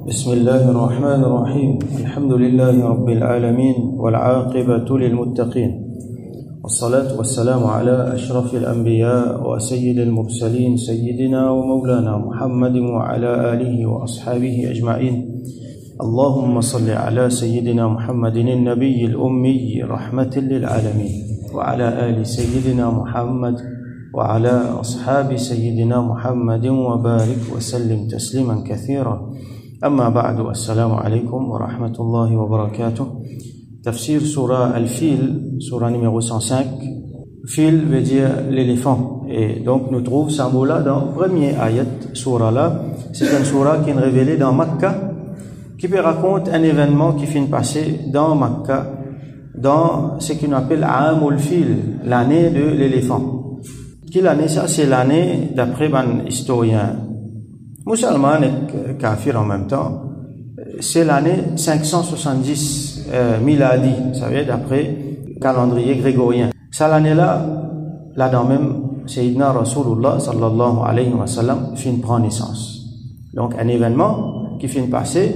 بسم الله الرحمن الرحيم الحمد لله رب العالمين والعاقبة للمتقين والصلاة والسلام على أشرف الأنبياء وسيد المرسلين سيدنا ومولانا محمد وعلى آله وأصحابه أجمعين اللهم صل على سيدنا محمد النبي الأمي رحمة للعالمين وعلى آل سيدنا محمد وعلى أصحاب سيدنا محمد وبارك وسلم تسليما كثيرا أما بعد السلام عليكم ورحمة الله وبركاته تفسير سورة الفيل سورة numéro 105 Fil veut dire l'éléphant et donc nous trouvons ce mot-là dans le premier ayat surah là. C'est une surah qui est révélée dans Makkah qui peut raconter un événement qui finit passer dans Makkah dans ce qu'on appelle Amul Fil, l'année de l'éléphant. Quelle année ça? C'est l'année d'après un historien musulman et kafir en même temps. C'est l'année 570 miladi, vous savez, d'après calendrier grégorien. C'est l'année-là, là-dedans même, Sayyidina Rasulullah sallallahu alayhi wa sallam finit prendre naissance. Donc un événement qui finit passer,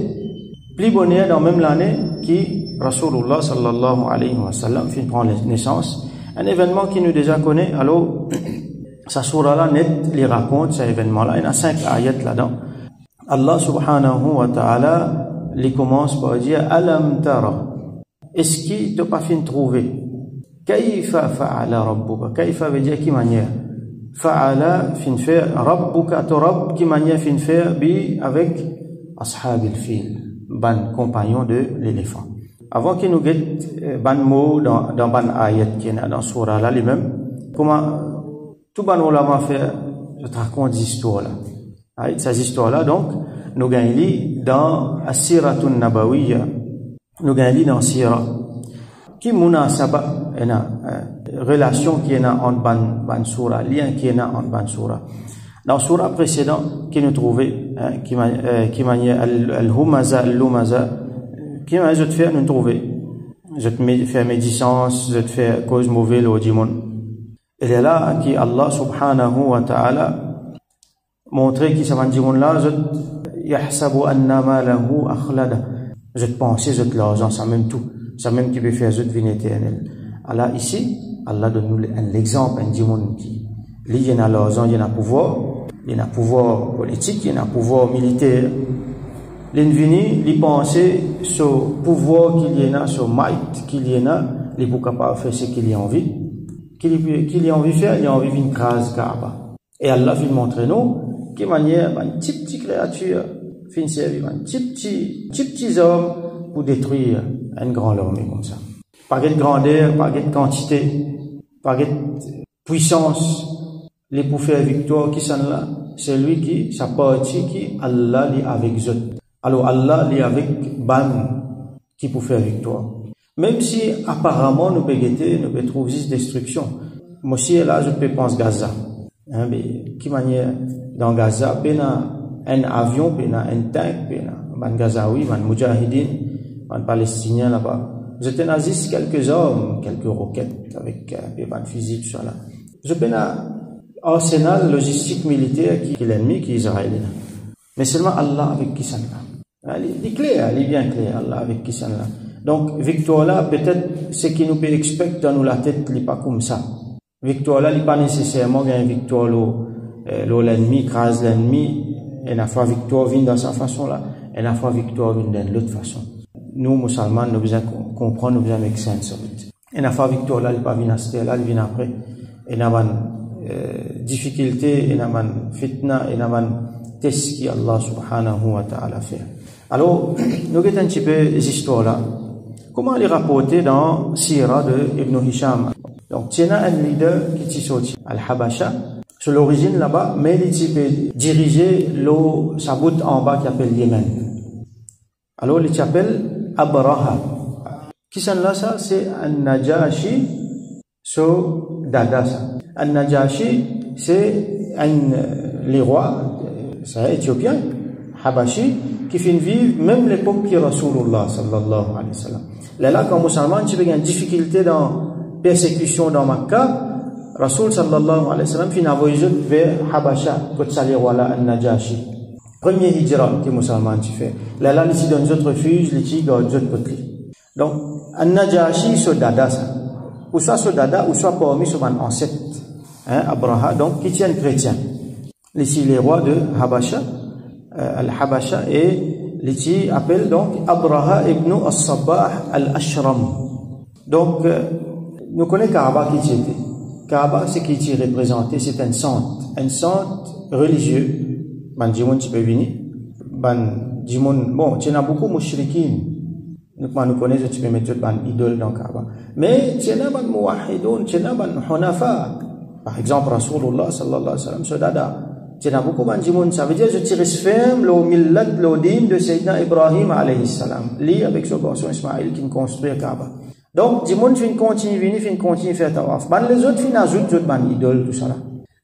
plus bonheur dans même l'année qui Rasulullah sallallahu alayhi wa sallam finit prendre naissance. Un événement qui nous déjà connaît, alors sa surah-là net les raconte cet événement-là. Il y a 5 ayats là-dedans. Allah subhanahu wa ta'ala les commence par dire Alam tara. Est-ce qu'il t'a pas fin trouver? Kayfa fa'ala rabbuka. Kayfa veut dire qui manière. Fa'ala fin faire rabbuka to rabb qui manière fin faire bi avec ashabil fil, ban compagnon de l'éléphant. Avant qu'il nous guette ban mot dans ban ayat qui est dans surah là lui-même, comment tout ban ulama fait je te raconte des histoires là. Ces histoires là donc nous gagnons dans as-siratun nabawiyya, nous gagnons dans sira qui munasaba ena relation qui est entre ban surah, lien qui est entre ban surah. Dans surah précédent qui nous trouvait qui maniait al-humaza al-lumaza qui m'a je te faire nous trouver je te faire médisance, je te faire cause mauvaise au dimon. Et là qui Allah subhanahu wa ta'ala montrer qui ça va dire là je yahsabu anna malahu akhlada je te penser je te l'argent ça même tout ça même qui peut faire je devine éternel. Allah ici Allah donne nous l'exemple un dimon qui il y a l'argent il y a pouvoir politique il y a pouvoir militaire l'invini li penser sur pouvoir qu'il y a sur might qu'il y a les pour capable faire ce qu'il y a envie qu'il a envie de faire, il a envie d'une crase Kaaba. Et Allah veut montrer nous quelle manière une petite créature fait servir un petit homme pour détruire un grand homme comme ça. Pas de grandeur, pas de quantité, pas de puissance, les pour faire victoire qui sont là, c'est lui qui sa partie qui Allah est avec eux. Alors Allah est avec ban qui pour faire victoire. Même si apparemment nous pouvons trouver juste destruction. Moi aussi là je peux penser Gaza. Mais qui manière dans Gaza, il y a un avion, il y a un tank, il y a un Gazaoui, un Mujahidin, un Palestinien là-bas. J'étais naziste quelques hommes, quelques roquettes avec un fusil tout ça là. Je peux un arsenal logistique militaire qui est l'ennemi, qui est israélien. Mais seulement Allah avec qui ça là. Il est clair, il est bien clair Allah avec qui ça là. Donc, victoire là, peut-être, ce qui nous peut expecter dans nous la tête, n'est pas comme ça. Victoire là, n'est pas nécessairement une victoire l'ennemi, crase l'ennemi, et la fois victoire vient dans sa façon là, et la fois victoire vient dans l'autre façon. Nous, musulmans, nous devons comprendre, nous devons make sense of it. Et la fois victoire là, n'est pas vient à ce là, elle vient après. Et n'a pas difficulté, et n'a pas fitna, et n'a pas test qui Allah subhanahu wa ta'ala fait. Alors, nous avons un petit peu des histoires là. Comment les rapporter dans Sira de Ibn Hisham? Donc, il y a un leader qui est sorti Al-Habasha, sur l'origine là-bas, mais il peut diriger sa bout en bas qui s'appelle Yémen. Alors, il s'appelle Abraha. Qui sont là ça? C'est An-Najashi sur Dada ça. An-Najashi, c'est les rois, c'est éthiopien, Habashi, qui finit vivre même l'époque qui est Rasulullah sallallahu alayhi wa sallam. Là, quand musulman, tu as une difficulté dans persécution dans Makkah, Rasul sallallahu alayhi wa sallam finit envoyé vers Habasha, côté ça les rois là, An-Najashi. Premier hijra que musulman tu fais. Là, ici dans d'autres refuges, ici dans d'autres côtés. Donc, An-Najashi, so dada ça. Ou soit so dada, ou soit parmi son ancêtre. Abraha, donc, qui tiennent chrétien. Ici, les rois de Habasha, Al-Habasha, et ici appelle donc Abraha ibn al-Sabbah al-Ashram. Donc, nous connaissons Kaaba qui était. Kaaba, c'est qui est représenté, c'est un centre religieux. Ban Jimoun, tu peux venir. Ban Jimoun, bon, tu as beaucoup de mouchrikin. Nous connaissons, tu peux mettre ban idole dans Kaaba. Mais tu as ban mouahidoun, tu as ban hunafa. Par exemple, Rasulullah sallallahu alayhi wa sallam, ce dada. Tu as beaucoup ban Jimoun. Ça veut dire, je tire ferme le millat, le din de Sayyidina Ibrahim alayhi salam. Lui, avec ce garçon Ismaïl qui construit Kaaba. Donc, Jimoun, fin continue faire tawaf. Ban les autres, fin ajoute, ban idole, tout ça là.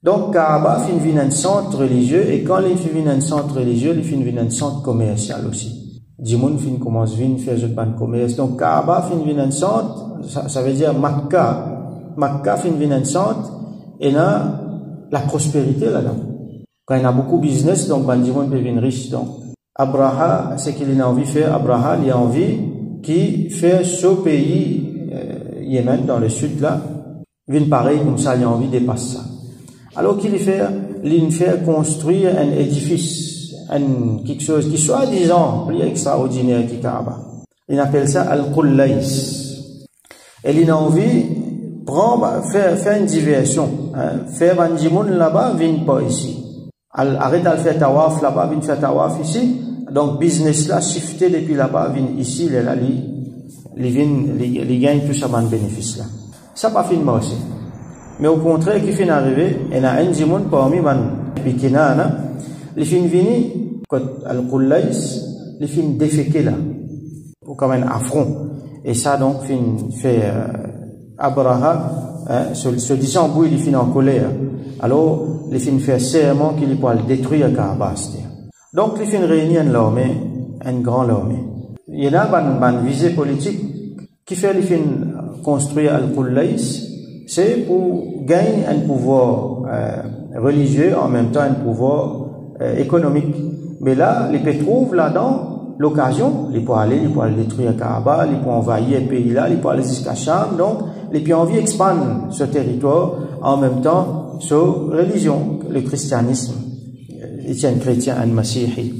Donc, Kaaba fin vient un centre religieux, et quand il fin un centre religieux, il fin vient un centre commercial aussi. Jimoun fin commence à faire un ban commerce. Donc, Kaaba fin vient un centre, ça veut dire Makka fin vient un centre, et là, la prospérité là-dedans. Quand il y a beaucoup de business, donc, ban Jimoun peut venir riche. Donc, Abraha, c'est qu'il a envie de faire, Abraha, il a envie qui fait ce pays, Yémen, dans le sud là, vient pareil, comme ça, il a envie de dépasser ça. Alors qu'il fait construire un édifice, quelque chose qui soit disant plus extraordinaire que Kaaba. Il appelle ça Al-Qullais. Et il a envie faire une diversion. Faire un jimoun là-bas, vient pas ici. Arrête de faire tawaf là-bas, vient faire tawaf ici. Donc business là, shifté depuis là-bas, vient ici, il gagne tout ça, un bénéfice là. Ça pas fini aussi. Mais au contraire, qui finit arrivé, il y a un jimoun parmi les Pikinana, les fins vini, Al-Qullais, les fins déféqués là, ou comme un affront. Et ça donc, fait Abraha, se disant bouille, les fins en colère. Alors, les fins fait serment qu'il peut détruire Kaaba. Donc, les fins réunissent un grand armée. Il y en a une visée politique qui fait les fins construire Al-Qullais. C'est pour gagner un pouvoir religieux, en même temps un pouvoir économique. Mais là, ils peuvent trouver là-dedans l'occasion, ils peuvent aller détruire Kaaba, ils peuvent envahir un pays là, ils peuvent aller jusqu'à Cham, donc ils peuvent envie d'expandre ce territoire, en même temps, sur religion, le christianisme, ils tiennent chrétien, un masihi.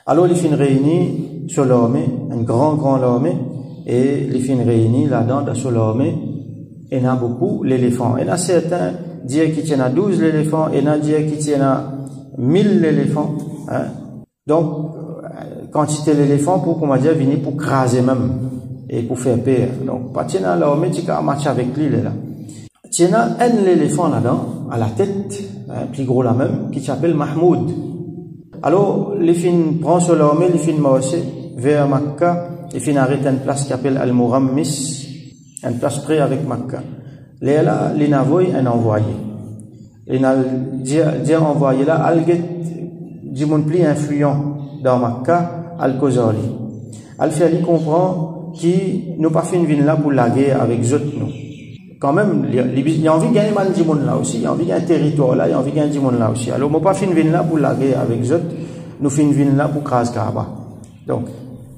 Alors, ils finissent réunis sur l'armée, un grand armée, et ils finissent réunis là-dedans, sur l'armée. Il y en a beaucoup, l'éléphant. Il y en a certains disent qu'il y en a 12 l'éléphant, il y en a disent qu'il y en a 1000 l'éléphant. Donc, quantité l'éléphant pour, comment dire, venir pour craser même, et pour faire peur. Donc, pas il y en a l'armée, tu as un match avec lui, là. Il y en a un l'éléphant là-dedans, à la tête, plus gros la même, qui s'appelle Mahmoud. Alors, les filles prennent sur l'armée, les filles marchent vers Makkah, les filles arrêtent une place qui s'appelle Al-Murammis, une place près avec Makkah. Là, les navoy un envoyé. Il a dit envoyé là, al-get, du monde plus influent dans Makkah, al-Kozali. Al-Fiali comprend qu'il n'a pas fait une ville là pour la guerre avec eux, nous. Quand même, il a envie de gagner mal du monde là aussi, il a envie de gagner un territoire là, il a envie de gagner du monde là aussi. Alors, il n'a pas fait une ville là pour la guerre avec eux, nous fait une ville là pour craser Kaaba. Donc,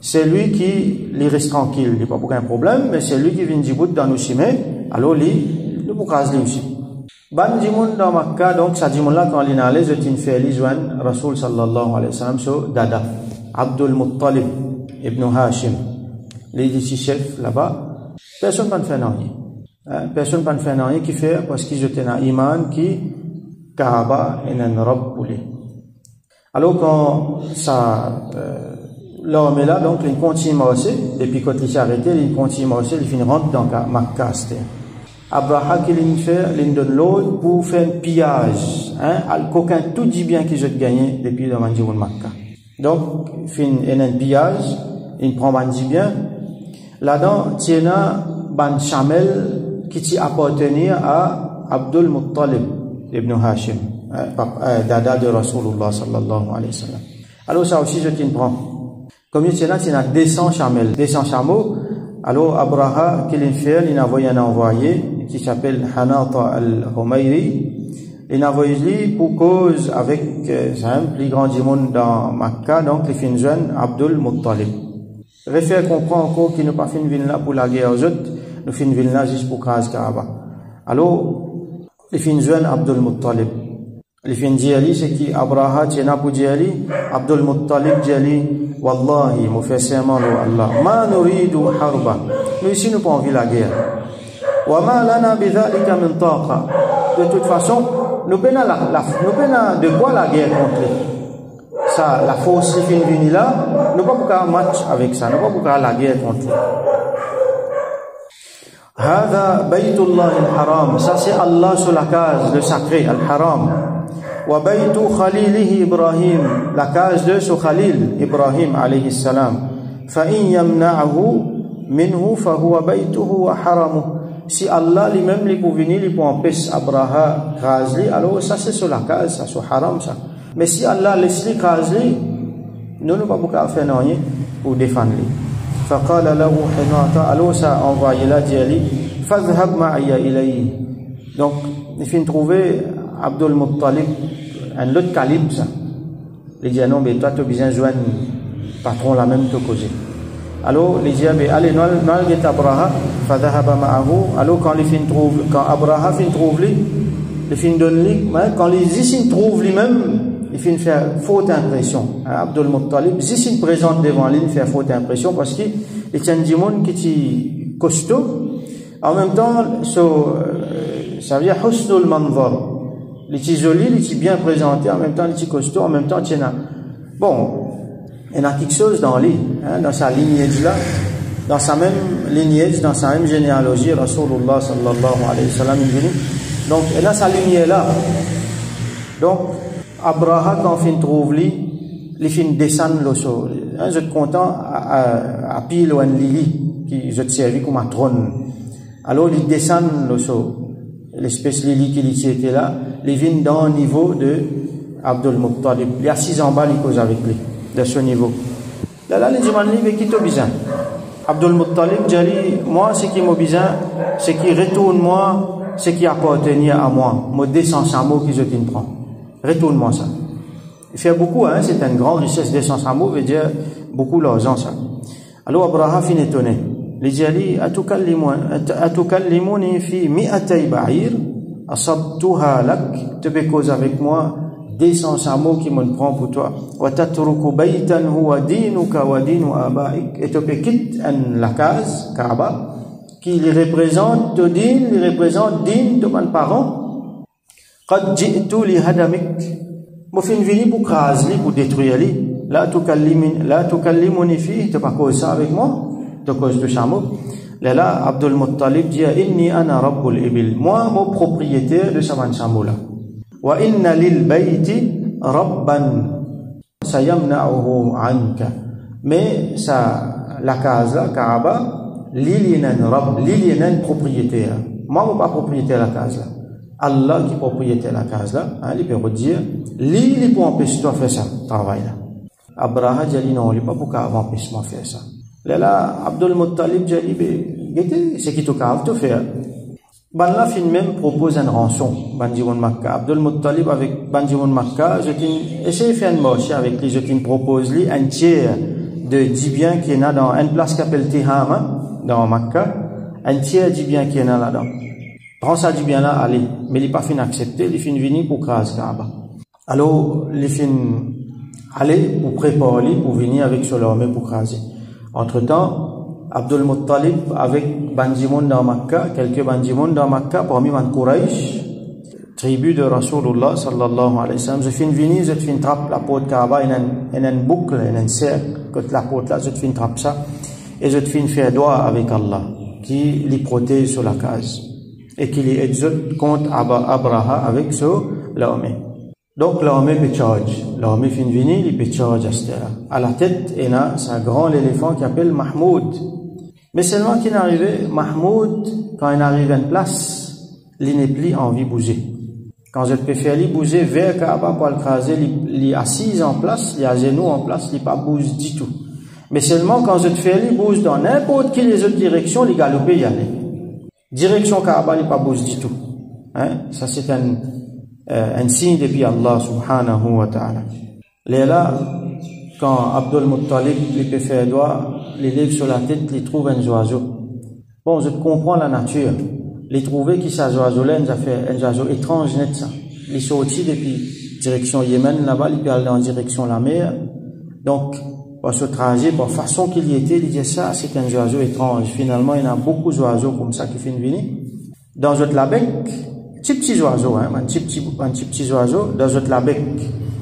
c'est lui qui les reste tranquille, il n'y a pas aucun problème, mais c'est lui qui vient Djibouti dans nos chemins, alors lui, le boucrase lui aussi. Ban Djimoun dans Makkah, donc ça Djimoun là, quand il est allé, je t'ai fait les joindre Rasoul sallallahu alayhi wa sallam, sur Dada, Abdul Muttalib, Ibn Hashim, les 10 chefs là-bas, personne ne peut faire rien. Personne ne peut faire rien qui fait, parce qu'ils étaient dans Iman, qui, Kaaba, et un robe pour lui. Alors quand ça, l'homme est là, donc il continue à marcher, depuis quand il s'est arrêté, il continue à marcher, il finit rentre dans Makkah. Abraha qui il donne l'autre pour faire un pillage, coquin tout dit bien qu'il a gagné depuis le Mandjiboun Makkah. Donc, il fait un pillage, il prend Bandi bien. Là-dedans, il y a un chamel qui appartenait à Abdul Muttalib ibn Hashim, dada de Rasulullah sallallahu alayhi wa sallam. Alors ça aussi, je t'en prends. Comme il y a 200 chamels, 200 chameaux. Alors Abraha, qu'il fait, il a envoyé qui s'appelle Hanata al-Humayri. Les navoyli pour cause avec simple, les grands monde dans Makkah, donc les finjouan Abdul Muttalib. Réfère comprend encore qu'il n'a pas fait une ville là pour la guerre aux autres, nous fait une ville là juste pour craser Kaaba. Alors, les finjouan Abdul Muttalib. Les fin Djali, c'est qui Abraha, Tchena pour Djali, Abdul Muttalib Djali, Wallahi, Mufassaman Allah, Ma nuridu harba. Nous ici, nous pas envie la guerre. Wa ma lana bidhalika min taqa. De toute façon, nous prenons de quoi la guerre contre lui. Ça, la force qui finit venir là, nous pas pour un match avec ça, nous pas pour la guerre contre lui. Hada baytullah al-haram. Ça c'est Allah sur la case, le sacré, al-haram. Wa baytu khalilihi Ibrahim. La case de ce Khalil, Ibrahim alayhi salam. Fa in yamna'ahu minhu fa huwa baytuhu wa haramuhu. Si Allah lui-même lui pour venir, lui pour empêcher Abraha krasli, alors ça c'est sur la case, ça sur haram ça. Mais si Allah laisse lui krasli, nous ne pas pouvoir faire rien pour défendre lui. Faqala lahu hinata, alors ça envoyé là diali, fadhhab ma'iya ilayhi. Donc il finit trouver Abdul Muttalib un autre calibre ça. Il dit non mais toi tu as besoin de joindre patron la même te causer. Alors les diables allez non get Abraha fadhahaba ma'ahu. Alors quand les fin trouve, quand Abraha fin trouve lui, les fin donne lui, quand les ici trouve lui-même, il fin faire faute impression. Abdul Muttalib ici présente devant lui, il fait faute impression parce qu'il est un démon qui est costaud. En même temps, ça veut dire husnul manzar. Il est joli, il est bien présenté, en même temps il est costaud, en même temps il y a bon. Il y a quelque chose dans lui, dans sa lignée là, dans sa même lignée, dans sa même généalogie, Rasulullah sallallahu alayhi wa sallam, donc il a sa lignée là. Donc, Abraha, quand il trouve lui, il fin descendre le sol. Je suis content à pile ou un lili, qui je te servi comme un trône. Alors, il descend le sol. L'espèce lili qui était là, il vient dans le niveau de Abdul Muttalib. Il y a 6 en bas, il cause avec lui. De ce niveau. Là, les gens disent, mais qui t'a besoin? Abdul Muttalib dit, moi, ce qui m'a besoin, c'est qui retourne-moi, ce qui appartenait à moi. Moi, 200 mots que je t'en prends. Retourne-moi ça. Il fait beaucoup, c'est une grande richesse, 200 mots, veut dire beaucoup d'argent, ça. Alors, Abraha finit étonné. Il dit, atukallimuni fi mi'atay ba'ir, asabtuha lak, te cause avec moi, 200 mots qui me prend pour toi. Wa tatruku baytan huwa dinuka wa dinu abaik. Et tu quittes la case, Kaaba, qui les représente, te din, les représente din de mes parents. Qad ji'tu li hadamik. Mo fin vini pour craser, pour détruire li. La tukallimuni fi, tu pas cause ça avec moi, tu cause de chameau. Là, Abdul Muttalib dit, inni ana rabbul ibil. Moi, mon propriétaire de ce chameau là. Wa inna lil bayti rabban sayamna'uhu anka. Mais ça, la case là, Kaaba, l'ilienan rabb, l'ilienan propriétaire. Moi, je ne suis pas propriétaire de la case là. Allah qui est propriétaire de la case là, il peut dire, il peut empêcher toi de faire ça, travail là. Abraha dit non, il ne peut pas empêcher moi de faire ça. Là, Abdul Muttalib dit, c'est qui te cave de faire. Banla fin même propose une rançon, Banjimoun Makkah. Abdul Muttalib avec Banjimoun Makkah, essayé de faire une marché avec lui, je t'ai propose lui un tiers de 10 biens qui est là dans une place qui s'appelle Tihama, dans Makkah, un tiers de 10 biens qui est là là-dedans. Prends ça 10 biens là, allez. Mais il n'est pas fin accepté, il fin venir pour craser Kaaba. Alors, il fin aller pour préparer pour venir avec son armée pour craser. Entre-temps, Abdul Muttalib avec Banjimoun dans Makkah, quelques Banjimoun dans Makkah, parmi man Quraysh, tribu de Rasulullah sallallahu alayhi wa sallam. Je fin venir, je fin trappe la porte Kaaba, il y a une boucle, il y a un cercle, côté la porte là, je fin trappe ça, et je fin faire doigt avec Allah, qui les protège sur la case, et qui les aide contre Abraha avec l'armée. Donc l'armée peut charge, l'armée fin venir, il peut charge à ce là. À la tête, il y a un grand éléphant qui s'appelle Mahmoud. Mais seulement qu'il est arrivé, Mahmoud, quand il arrive à une place, il n'est plus envie de bouger. Quand je peux faire lui bouger vers Kaaba pour le craser, il est assis en place, il est à genoux en place, il ne bouge pas du tout. Mais seulement quand je te fais lui bouge dans n'importe quelle autre direction, il galope y aller. Direction Kaaba, il ne bouge pas du tout. Ça c'est un signe depuis Allah subhanahu wa ta'ala. Les là, quand Abdul Muttalib lui peut faire doigt, les lève sur la tête, il trouve un oiseau. Bon, je comprends la nature. Les trouver qui ça oiseau-là, un oiseau étrange net ça. Il est sorti depuis direction Yémen là-bas, il peut aller en direction la mer. Donc, par ce trajet, par façon qu'il y était, il disait ça, c'est un oiseau étrange. Finalement, il y en a beaucoup d'oiseaux comme ça qui finissent venir. Dans notre labec, petits oiseaux, hein, un petit oiseau, dans notre labec,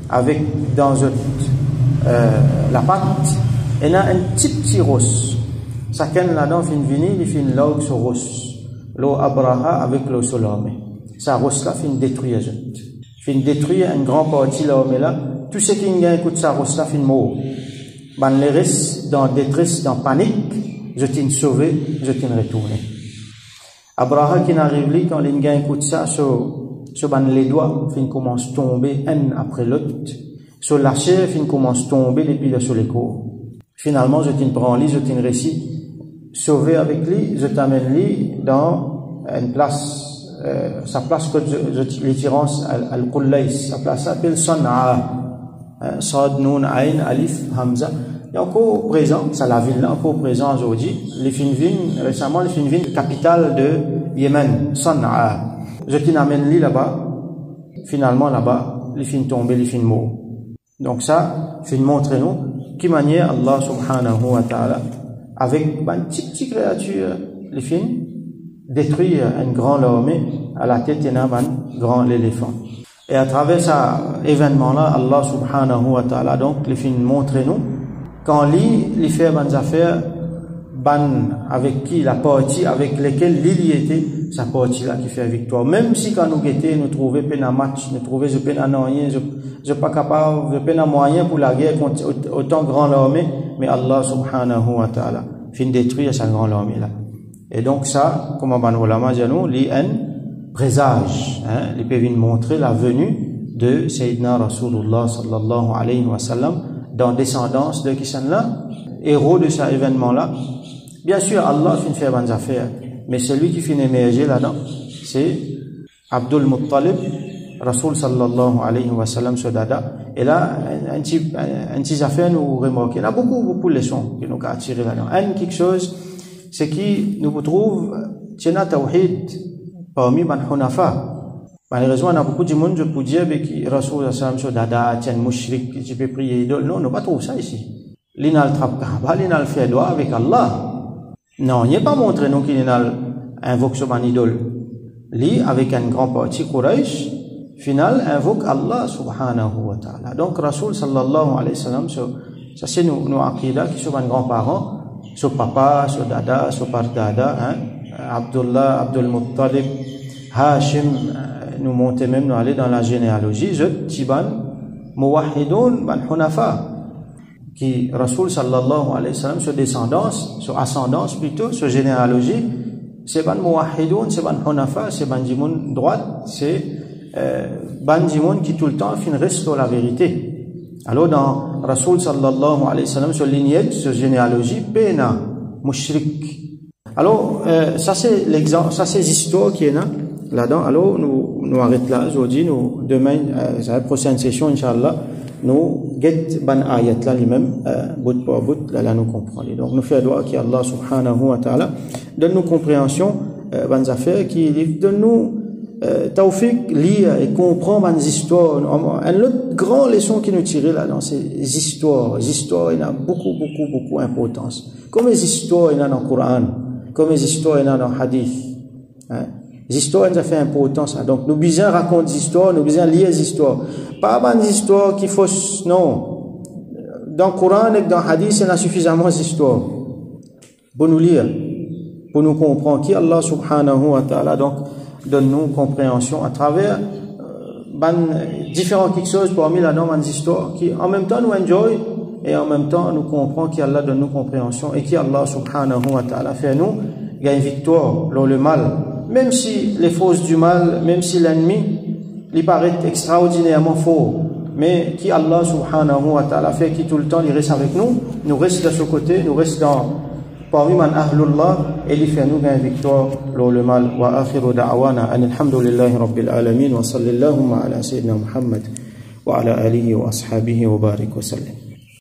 avec, dans notre, la patte, il y a un petit rose. Ça qu'elle là-dedans finit venir, il finit l'eau sur rose. L'eau abraha avec l'eau sur l'homme. Ça rose là finit détruire, finit détruire un grand parti l'homme là. Tout ce qui vient écoute ça rose là finit mort. Ben les restes dans détresse, dans panique, je t'ai sauvé, je t'ai retourné. Abraha qui n'arrive là, quand les gars écoutent ça, sur ben les doigts, fin commence à tomber un après l'autre. Sur la chair, fin commence à tomber depuis là sur les corps. Finalement, je t'ai prends lui, je t'ai réussi, sauvé avec lui, je t'amène lui dans une place, sa place que je l'ittirance al-Qullais, sa place s'appelle Sana'a. Sad, Noun, Ain, Alif, Hamza. Et encore présent, c'est la ville là, encore présent aujourd'hui. Les Finvin, récemment, les Finvin, capitale de Yémen, Sana'a. Je t'y amène lui là-bas. Finalement, là-bas, les fins tombés, les fins morts. Donc ça, fin montrer nous, qui manière Allah subhanahu wa ta'ala, avec une petite créature, les fins, détruire un grand armée, à la tête d'un grand éléphant. Et à travers cet événement-là, Allah subhanahu wa ta'ala, donc, les films montrent nous, quand les fait bonnes affaires, avec qui la partie avec lesquelles l'île était, sa partie-là qui fait victoire. Même si quand nous guettions, nous trouvions peine à match, nous trouvions peine à rien, je pas capable, je peine à moyen pour la guerre contre autant grand l'armée, mais Allah subhanahu wa ta'ala, fin détruire sa grande armée-là. Et donc ça, comme on ulama dit nous, li un présage, hein, les peuvent montrer la venue de Sayyidina Rasulullah sallallahu alayhi wa sallam dans descendance de qui sont là, héros de cet événement-là. Bien sûr, Allah finit faire bonnes affaires, mais celui qui finit émerger là-dedans, c'est Abdul Muttalib, Rasul sallallahu alayhi wa sallam, ce dada. Et là, un petit affaire nous remarquons. Il y a beaucoup de leçons qui nous ont attiré là-dedans. Quelque chose, c'est qui nous trouve, Tchena Tawhid, parmi les Hunafa. Malheureusement, on a beaucoup de monde, je peux dire, que Rasul sallam, ce dada, tiens, mouchrik, tu peux prier idole. Non, on ne pas trouve ça ici. L'ina le trappe Kaaba, l'ina le fait doigt avec Allah. Non, il n'est pas montré non qu'il invoque son idole. Lui, avec un grand parti Quraysh, final, invoque Allah subhanahu wa ta'ala. Donc, Rasul sallallahu alayhi wa sallam, ça c'est nos aqidah qui sont un grand-parent, son papa, son dada, son pardada, hein, Abdullah, Abdul Muttalib, Hashim, nous montons même, nous aller dans la généalogie, Tiban, Muwahidun, Ban Hunafa. Qui Rasul sallallahu alayhi wa sallam, sur descendance, sur ascendance plutôt, sur généalogie, c'est ban muwahhidoun, c'est ban hunafa, c'est ban djimoun droite, c'est ban djimoun qui tout le temps fin reste sur la vérité. Alors dans Rasul sallallahu alayhi wa sallam, sur lignette, sur généalogie, pena, mushrik. Alors ça c'est l'exemple, ça c'est l'histoire qui est là-dedans. Alors nous arrêtons là aujourd'hui, demain, la prochaine session, Inch'Allah, nous get ban ayat là lui-même bout par bout là nous comprenons. Donc nous faisons doigt qui Allah subhanahu wa ta'ala donne nous compréhension ban affaires qui donne nous tawfiq lire et comprendre ban histoires. Une autre grande leçon qui nous tire là dans ces histoires il y a beaucoup d'importance. Comme les histoires il y a dans le Coran, comme les histoires il y a dans le hadith, hein? Les histoires, ça fait importance. Donc, nous besoin raconter des histoires, nous besoin lire des histoires. Pas des histoires qui faussent, non. Dans le Coran et dans le Hadith, il y a suffisamment d'histoires. Pour nous lire, pour nous comprendre qui Allah subhanahu wa ta'ala, donc, donne-nous compréhension à travers, différentes choses parmi la norme des histoires qui, en même temps, nous enjoy et en même temps, nous comprenons qui Allah donne nous compréhension et qui Allah subhanahu wa ta'ala fait nous, gagne victoire dans le mal. Même si les forces du mal, même si l'ennemi, il paraît extraordinairement fort, mais qui Allah subhanahu wa ta'ala fait qui tout le temps il reste avec nous reste de ce côté, nous reste dans parmi man ahlullah et lui fait nous gagner victoire lors le mal. Wa akhiru da'wana alhamdulillahi rabbil alamin wa sallallahu ala sayyidina Muhammad wa ala alihi wa ashabihi wa barik wa sallam.